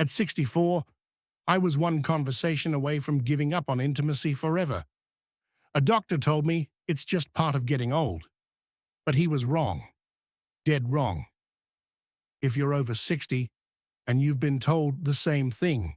At 64, I was one conversation away from giving up on intimacy forever. A doctor told me it's just part of getting old. But he was wrong. Dead wrong. If you're over 60 and you've been told the same thing,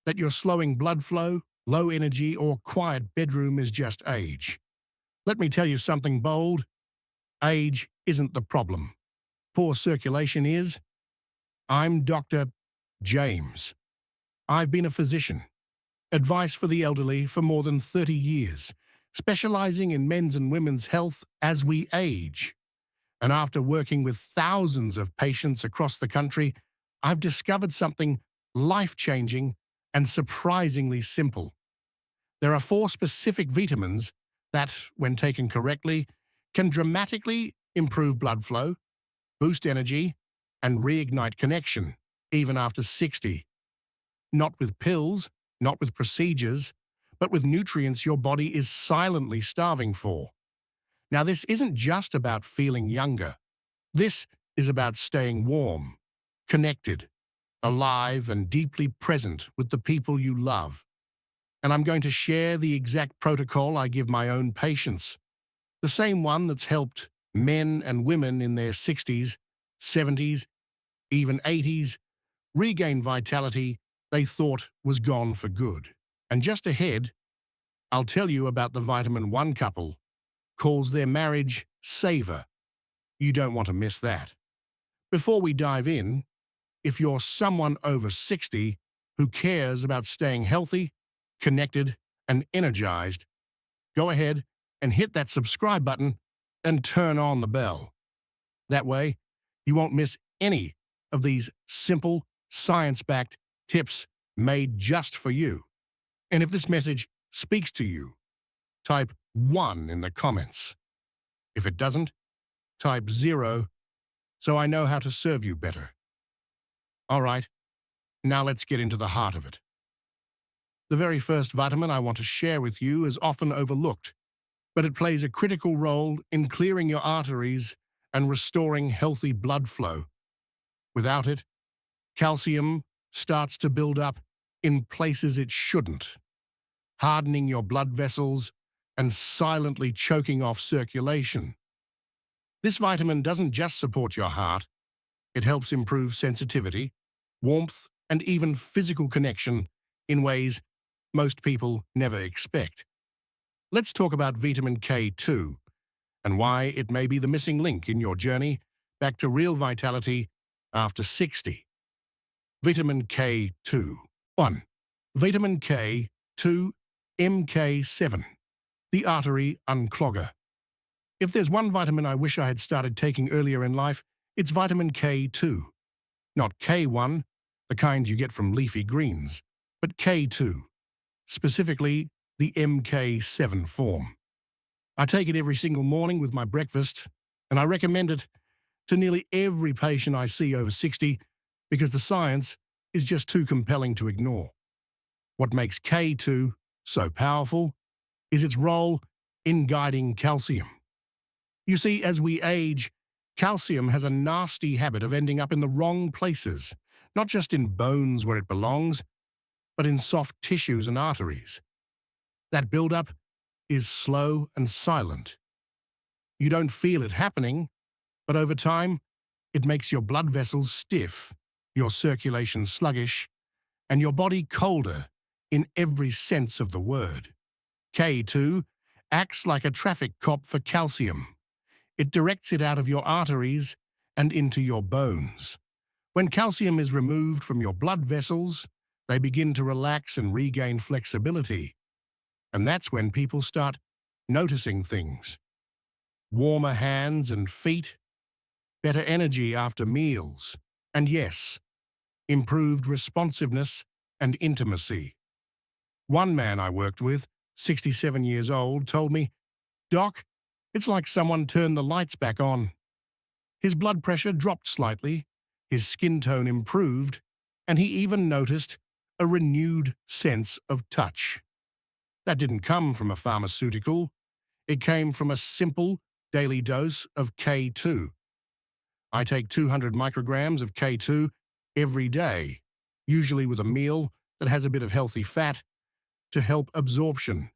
that your slowing blood flow, low energy, or quiet bedroom is just age, let me tell you something bold. Age isn't the problem. Poor circulation is. I'm Dr. James. I've been a physician. Advice for the elderly for more than 30 years, specializing in men's and women's health as we age. And after working with thousands of patients across the country, I've discovered something life-changing and surprisingly simple. There are 4 specific vitamins that, when taken correctly, can dramatically improve blood flow, boost energy, and reignite connection, even after 60. Not with pills, not with procedures, but with nutrients your body is silently starving for. Now, this isn't just about feeling younger. This is about staying warm, connected, alive, and deeply present with the people you love. And I'm going to share the exact protocol I give my own patients, the same one that's helped men and women in their 60s, 70s, even 80s regain vitality they thought was gone for good. And just ahead, I'll tell you about the vitamin 1 couple calls their marriage Savor. You don't want to miss that. Before we dive in, if you're someone over 60 who cares about staying healthy, connected, and energized, go ahead and hit that subscribe button and turn on the bell. That way, you won't miss any of these simple, science-backed tips made just for you. And if this message speaks to you, type 1 in the comments. If it doesn't, type 0 so I know how to serve you better. All right, now let's get into the heart of it. The very first vitamin I want to share with you is often overlooked, but it plays a critical role in clearing your arteries and restoring healthy blood flow. Without it, calcium starts to build up in places it shouldn't, hardening your blood vessels and silently choking off circulation. This vitamin doesn't just support your heart, it helps improve sensitivity, warmth, and even physical connection in ways most people never expect. Let's talk about vitamin K2 and why it may be the missing link in your journey back to real vitality after 60. Vitamin K2. 1. Vitamin K2 MK7, the artery unclogger. If there's one vitamin I wish I had started taking earlier in life, it's vitamin K2. Not K1, the kind you get from leafy greens, but K2, specifically the MK7 form. I take it every single morning with my breakfast, and I recommend it to nearly every patient I see over 60 because the science is just too compelling to ignore. What makes K2 so powerful is its role in guiding calcium. You see, as we age, calcium has a nasty habit of ending up in the wrong places, not just in bones where it belongs, but in soft tissues and arteries. That buildup is slow and silent. You don't feel it happening, but over time, it makes your blood vessels stiff, your circulation sluggish, and your body colder in every sense of the word. K2 acts like a traffic cop for calcium. It directs it out of your arteries and into your bones. When calcium is removed from your blood vessels, they begin to relax and regain flexibility. And that's when people start noticing things. Warmer hands and feet, better energy after meals, and yes, improved responsiveness and intimacy. One man I worked with, 67 years old, told me, "Doc, it's like someone turned the lights back on." His blood pressure dropped slightly, his skin tone improved, and he even noticed a renewed sense of touch. That didn't come from a pharmaceutical. It came from a simple daily dose of K2. I take 200 micrograms of K2 every day, usually with a meal that has a bit of healthy fat, to help absorption.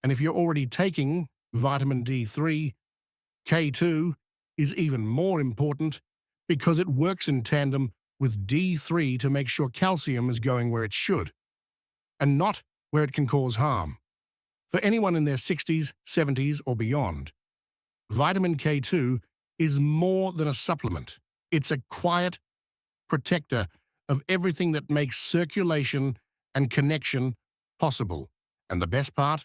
And if you're already taking vitamin D3, K2 is even more important because it works in tandem with D3 to make sure calcium is going where it should, and not where it can cause harm. For anyone in their 60s, 70s, or beyond, vitamin K2 is more than a supplement. It's a quiet protector of everything that makes circulation and connection possible. And the best part?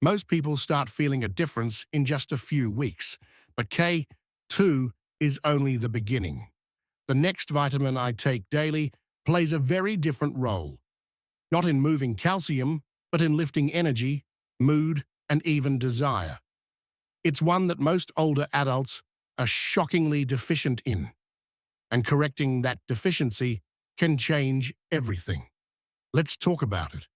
Most people start feeling a difference in just a few weeks, but K2 is only the beginning. The next vitamin I take daily plays a very different role, not in moving calcium, but in lifting energy, mood, and even desire. It's one that most older adults are shockingly deficient in, and correcting that deficiency can change everything. Let's talk about it.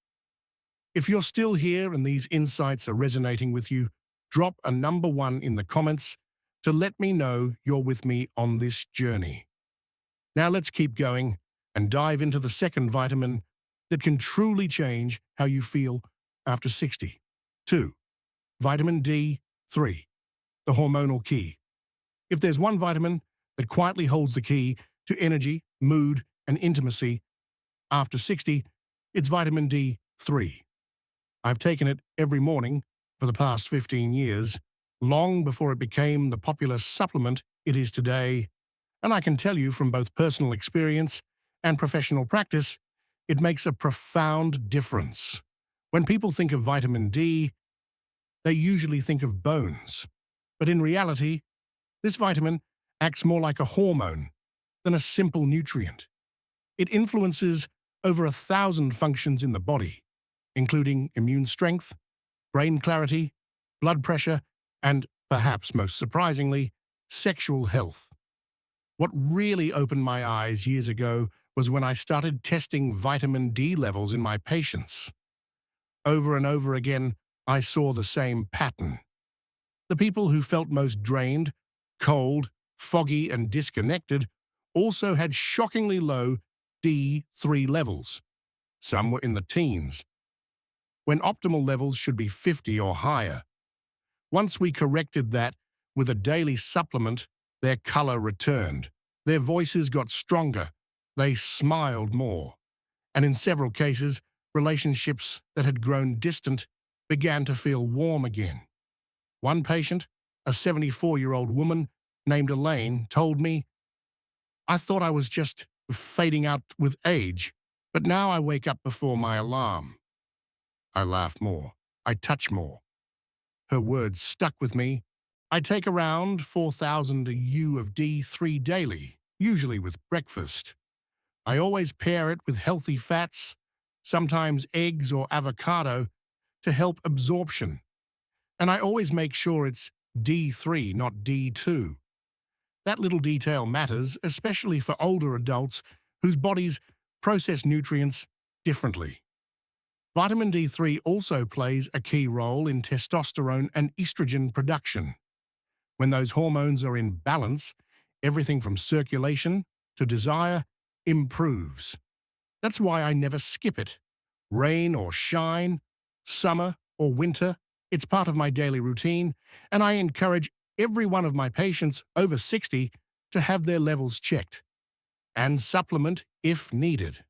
If you're still here and these insights are resonating with you, drop a number 1 in the comments to let me know you're with me on this journey. Now let's keep going and dive into the second vitamin that can truly change how you feel after 60. 2. Vitamin D3, the hormonal key. If there's one vitamin that quietly holds the key to energy, mood, and intimacy after 60, it's vitamin D3. I've taken it every morning for the past 15 years, long before it became the popular supplement it is today, and I can tell you from both personal experience and professional practice, it makes a profound difference. When people think of vitamin D, they usually think of bones. But in reality, this vitamin acts more like a hormone than a simple nutrient. It influences over 1,000 functions in the body, including immune strength, brain clarity, blood pressure, and, perhaps most surprisingly, sexual health. What really opened my eyes years ago was when I started testing vitamin D levels in my patients. Over and over again, I saw the same pattern. The people who felt most drained, cold, foggy, and disconnected also had shockingly low D3 levels. Some were in the teens, when optimal levels should be 50 or higher. Once we corrected that with a daily supplement, their color returned. Their voices got stronger. They smiled more. And in several cases, relationships that had grown distant began to feel warm again. One patient, a 74-year-old woman named Elaine, told me, "I thought I was just fading out with age, but now I wake up before my alarm." I laugh more. I touch more. Her words stuck with me. I take around 4,000 IU of D3 daily, usually with breakfast. I always pair it with healthy fats, sometimes eggs or avocado, to help absorption. And I always make sure it's D3, not D2. That little detail matters, especially for older adults whose bodies process nutrients differently. Vitamin D3 also plays a key role in testosterone and estrogen production. When those hormones are in balance, everything from circulation to desire improves. That's why I never skip it. Rain or shine, summer or winter, it's part of my daily routine, and I encourage every one of my patients over 60 to have their levels checked and supplement if needed.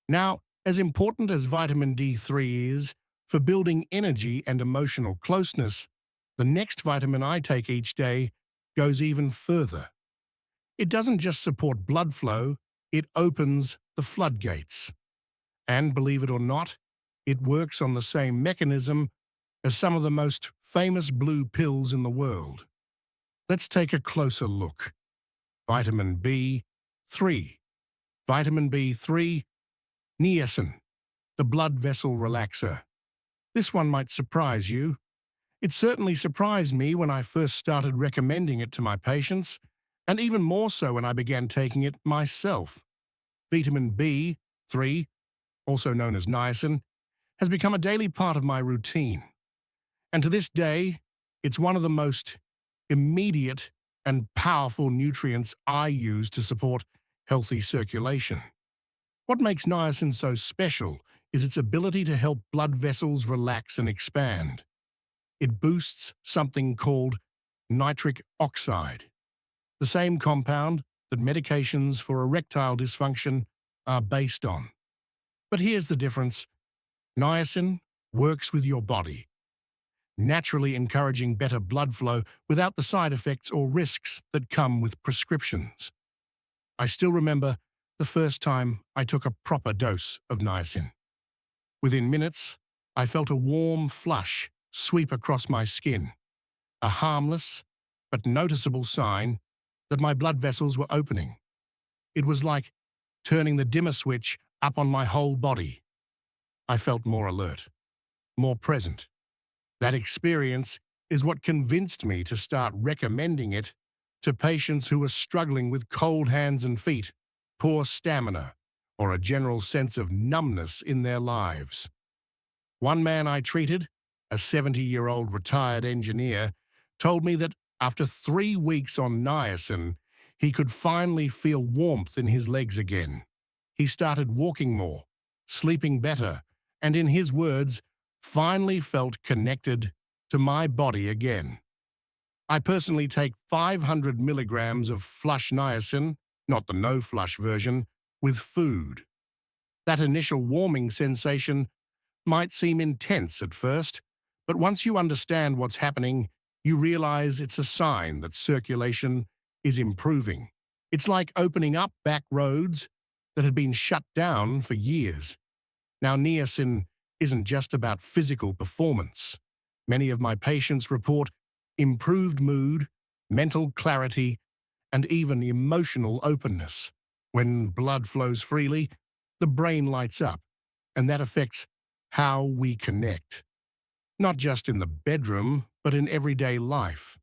Now, as important as vitamin D3 is for building energy and emotional closeness, the next vitamin I take each day goes even further. It doesn't just support blood flow, it opens the floodgates. And believe it or not, it works on the same mechanism as some of the most famous blue pills in the world. Let's take a closer look. Vitamin B3. Vitamin B3, niacin, the blood vessel relaxer. This one might surprise you. It certainly surprised me when I first started recommending it to my patients, and even more so when I began taking it myself. Vitamin B3, also known as niacin, has become a daily part of my routine. And to this day, it's one of the most immediate and powerful nutrients I use to support healthy circulation. What makes niacin so special is its ability to help blood vessels relax and expand. It boosts something called nitric oxide, the same compound that medications for erectile dysfunction are based on. But here's the difference. Niacin works with your body, naturally encouraging better blood flow without the side effects or risks that come with prescriptions. I still remember the first time I took a proper dose of niacin. Within minutes, I felt a warm flush sweep across my skin, a harmless but noticeable sign that my blood vessels were opening. It was like turning the dimmer switch up on my whole body. I felt more alert, more present. That experience is what convinced me to start recommending it to patients who were struggling with cold hands and feet, poor stamina, or a general sense of numbness in their lives. One man I treated, a 70-year-old retired engineer, told me that after 3 weeks on niacin, he could finally feel warmth in his legs again. He started walking more, sleeping better, and in his words, finally felt connected to my body again. I personally take 500 milligrams of flush niacin, not the no-flush version, with food. That initial warming sensation might seem intense at first, but once you understand what's happening, you realize it's a sign that circulation is improving. It's like opening up back roads that had been shut down for years. Now, niacin isn't just about physical performance. Many of my patients report improved mood, mental clarity, and even emotional openness. When blood flows freely, the brain lights up, and that affects how we connect. Not just in the bedroom, but in everyday life.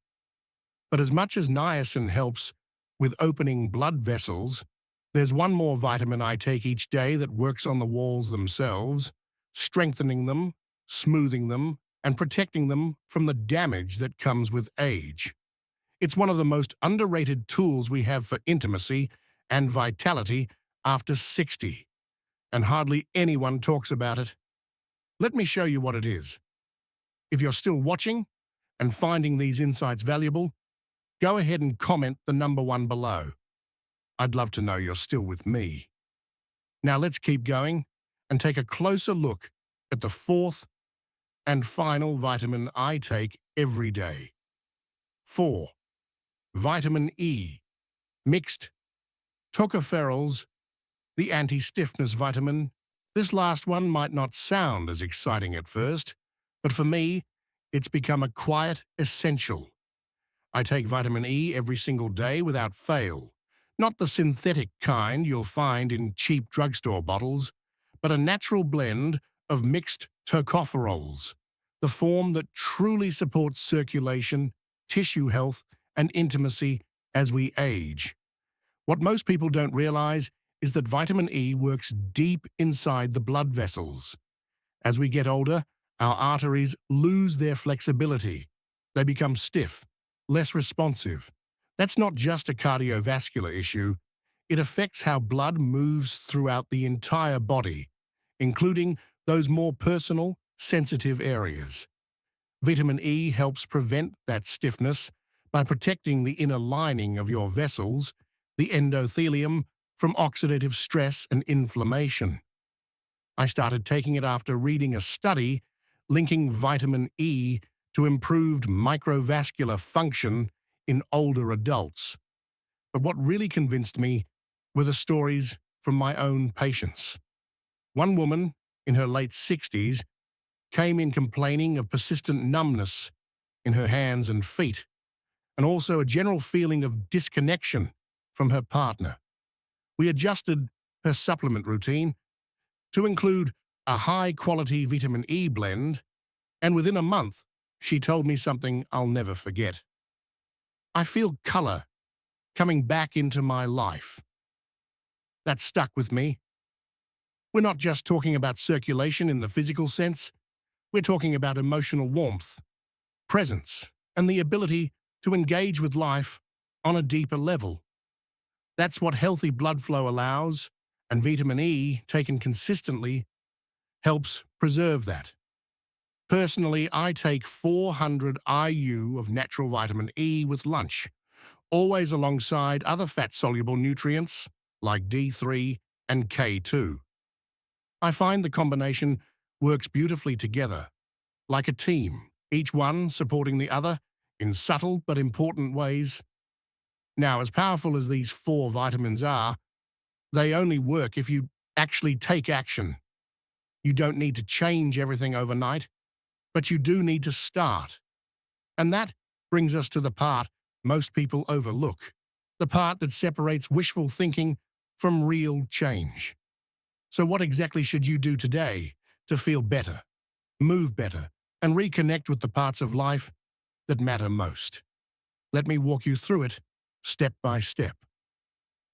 But as much as niacin helps with opening blood vessels, there's one more vitamin I take each day that works on the walls themselves, strengthening them, smoothing them, and protecting them from the damage that comes with age. It's one of the most underrated tools we have for intimacy and vitality after 60, and hardly anyone talks about it. Let me show you what it is. If you're still watching and finding these insights valuable, go ahead and comment the number 1 below. I'd love to know you're still with me. Now let's keep going and take a closer look at the 4th and final vitamin I take every day. 4. Vitamin E, mixed tocopherols, the anti-stiffness vitamin. This last one might not sound as exciting at first, but for me, it's become a quiet essential. I take vitamin E every single day without fail. Not the synthetic kind you'll find in cheap drugstore bottles, but a natural blend of mixed tocopherols, the form that truly supports circulation, tissue health, and intimacy as we age. What most people don't realize is that vitamin E works deep inside the blood vessels. As we get older, our arteries lose their flexibility. They become stiff, less responsive. That's not just a cardiovascular issue. It affects how blood moves throughout the entire body, including those more personal, sensitive areas. Vitamin E helps prevent that stiffness by protecting the inner lining of your vessels, the endothelium, from oxidative stress and inflammation. I started taking it after reading a study linking vitamin E to improved microvascular function in older adults. But what really convinced me were the stories from my own patients. One woman, in her late 60s, came in complaining of persistent numbness in her hands and feet, and also a general feeling of disconnection from her partner. We adjusted her supplement routine to include a high-quality vitamin E blend, and within a month, she told me something I'll never forget. I feel color coming back into my life. That stuck with me. We're not just talking about circulation in the physical sense. We're talking about emotional warmth, presence, and the ability to engage with life on a deeper level. That's what healthy blood flow allows, and vitamin E, taken consistently, helps preserve that. Personally, I take 400 IU of natural vitamin E with lunch, always alongside other fat-soluble nutrients like D3 and K2. I find the combination works beautifully together, like a team, each one supporting the other in subtle but important ways. Now, as powerful as these four vitamins are, they only work if you actually take action. You don't need to change everything overnight, but you do need to start. And that brings us to the part most people overlook, the part that separates wishful thinking from real change. So what exactly should you do today to feel better, move better, and reconnect with the parts of life that matter most? Let me walk you through it, step by step.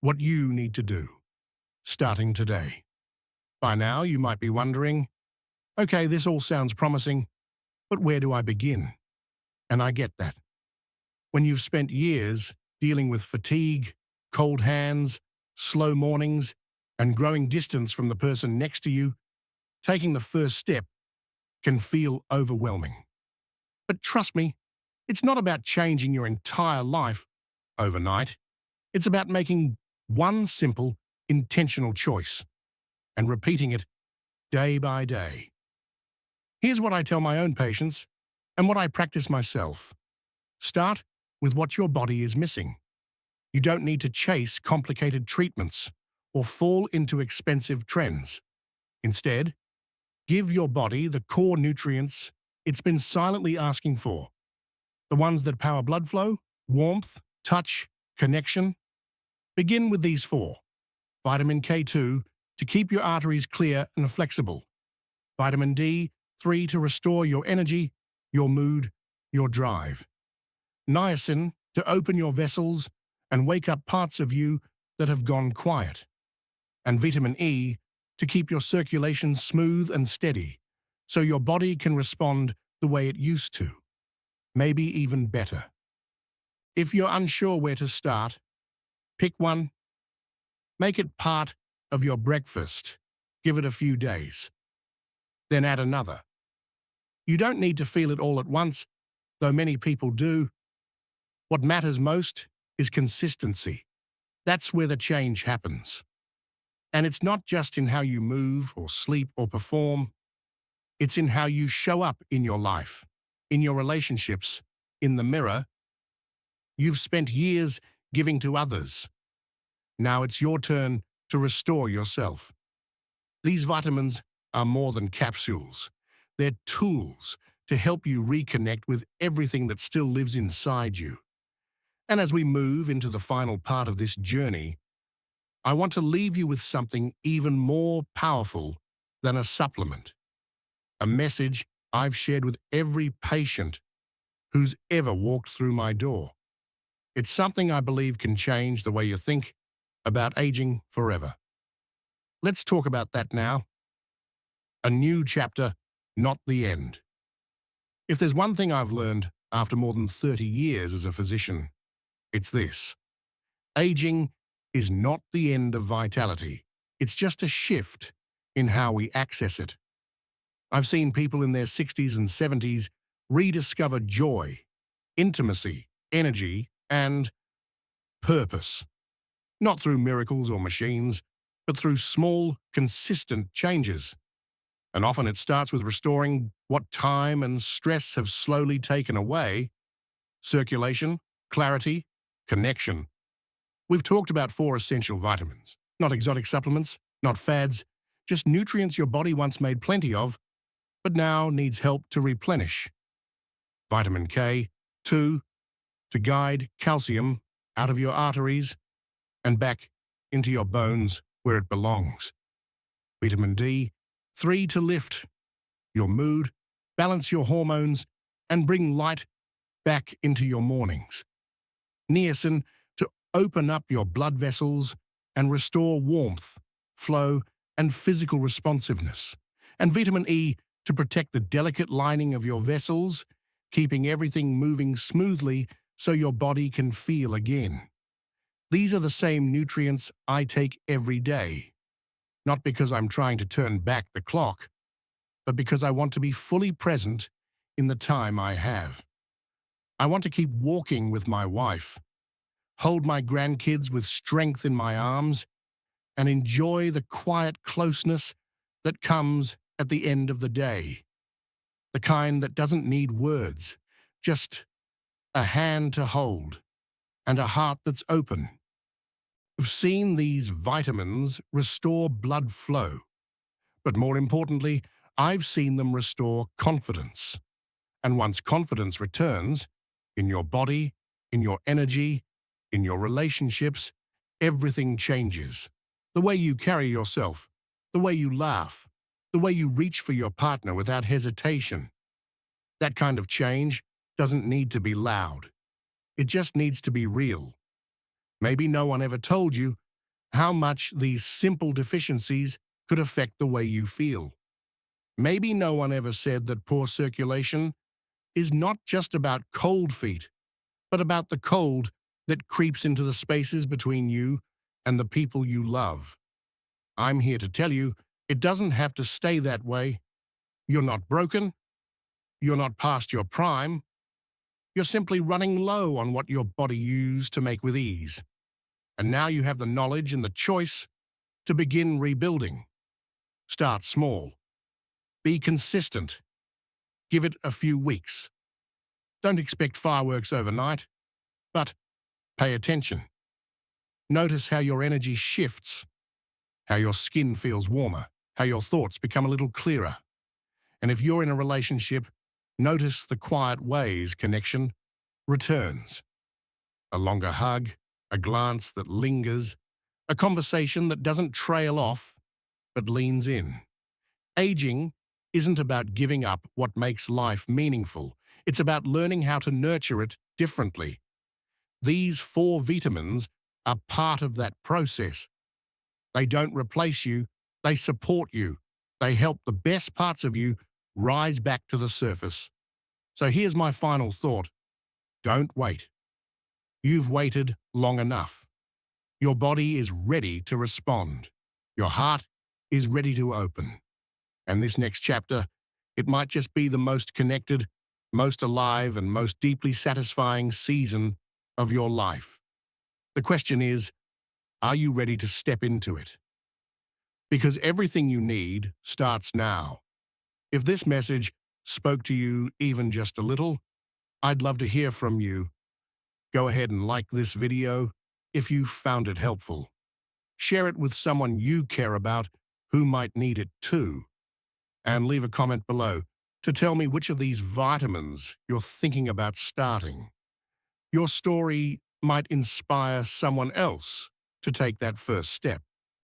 What you need to do, starting today. By now, you might be wondering, okay, this all sounds promising, but where do I begin? And I get that. When you've spent years dealing with fatigue, cold hands, slow mornings, and growing distance from the person next to you, taking the first step can feel overwhelming. But trust me, it's not about changing your entire life overnight. It's about making one simple, intentional choice and repeating it day by day. Here's what I tell my own patients and what I practice myself. Start with what your body is missing. You don't need to chase complicated treatments or fall into expensive trends. Instead, give your body the core nutrients it's been silently asking for. The ones that power blood flow, warmth, touch, connection. Begin with these four. Vitamin K2 to keep your arteries clear and flexible. Vitamin D3 to restore your energy, your mood, your drive. Niacin to open your vessels and wake up parts of you that have gone quiet. And vitamin E to keep your circulation smooth and steady, so your body can respond the way it used to, maybe even better. If you're unsure where to start, pick one. Make it part of your breakfast. Give it a few days. Then add another. You don't need to feel it all at once, though many people do. What matters most is consistency. That's where the change happens. And it's not just in how you move or sleep or perform. It's in how you show up in your life, in your relationships, in the mirror. You've spent years giving to others. Now it's your turn to restore yourself. These vitamins are more than capsules. They're tools to help you reconnect with everything that still lives inside you. And as we move into the final part of this journey, I want to leave you with something even more powerful than a supplement. A message I've shared with every patient who's ever walked through my door. It's something I believe can change the way you think about aging forever. Let's talk about that now. A new chapter, not the end. If there's one thing I've learned after more than 30 years as a physician, it's this. Aging is not the end of vitality. It's just a shift in how we access it. I've seen people in their 60s and 70s rediscover joy, intimacy, energy, and purpose. Not through miracles or machines, but through small, consistent changes. And often it starts with restoring what time and stress have slowly taken away: circulation, clarity, connection. We've talked about 4 essential vitamins, not exotic supplements, not fads, just nutrients your body once made plenty of, but now needs help to replenish. Vitamin K2 to guide calcium out of your arteries and back into your bones where it belongs. Vitamin D3 to lift your mood, balance your hormones, and bring light back into your mornings. Niacin to open up your blood vessels and restore warmth, flow, and physical responsiveness. And vitamin E to protect the delicate lining of your vessels, keeping everything moving smoothly so your body can feel again. These are the same nutrients I take every day, not because I'm trying to turn back the clock, but because I want to be fully present in the time I have. I want to keep walking with my wife, hold my grandkids with strength in my arms, and enjoy the quiet closeness that comes at the end of the day. The kind that doesn't need words, just a hand to hold and a heart that's open. I've seen these vitamins restore blood flow, but more importantly, I've seen them restore confidence. And once confidence returns, in your body, in your energy, in your relationships, everything changes. The way you carry yourself, the way you laugh, the way you reach for your partner without hesitation. That kind of change doesn't need to be loud. It just needs to be real. Maybe no one ever told you how much these simple deficiencies could affect the way you feel. Maybe no one ever said that poor circulation is not just about cold feet, but about the cold that creeps into the spaces between you and the people you love. I'm here to tell you, it doesn't have to stay that way. You're not broken. You're not past your prime. You're simply running low on what your body used to make with ease. And now you have the knowledge and the choice to begin rebuilding. Start small. Be consistent. Give it a few weeks. Don't expect fireworks overnight, but pay attention. Notice how your energy shifts, how your skin feels warmer, how your thoughts become a little clearer. And if you're in a relationship, notice the quiet ways connection returns. A longer hug, a glance that lingers, a conversation that doesn't trail off, but leans in. Aging isn't about giving up what makes life meaningful. It's about learning how to nurture it differently. These 4 vitamins are part of that process. They don't replace you, they support you. They help the best parts of you rise back to the surface. So here's my final thought. Don't wait. You've waited long enough. Your body is ready to respond. Your heart is ready to open. And this next chapter, it might just be the most connected, most alive, and most deeply satisfying season of your life. The question is, are you ready to step into it? Because everything you need starts now. If this message spoke to you even just a little, I'd love to hear from you. Go ahead and like this video if you found it helpful. Share it with someone you care about who might need it too. And leave a comment below to tell me which of these vitamins you're thinking about starting. Your story might inspire someone else to take that first step.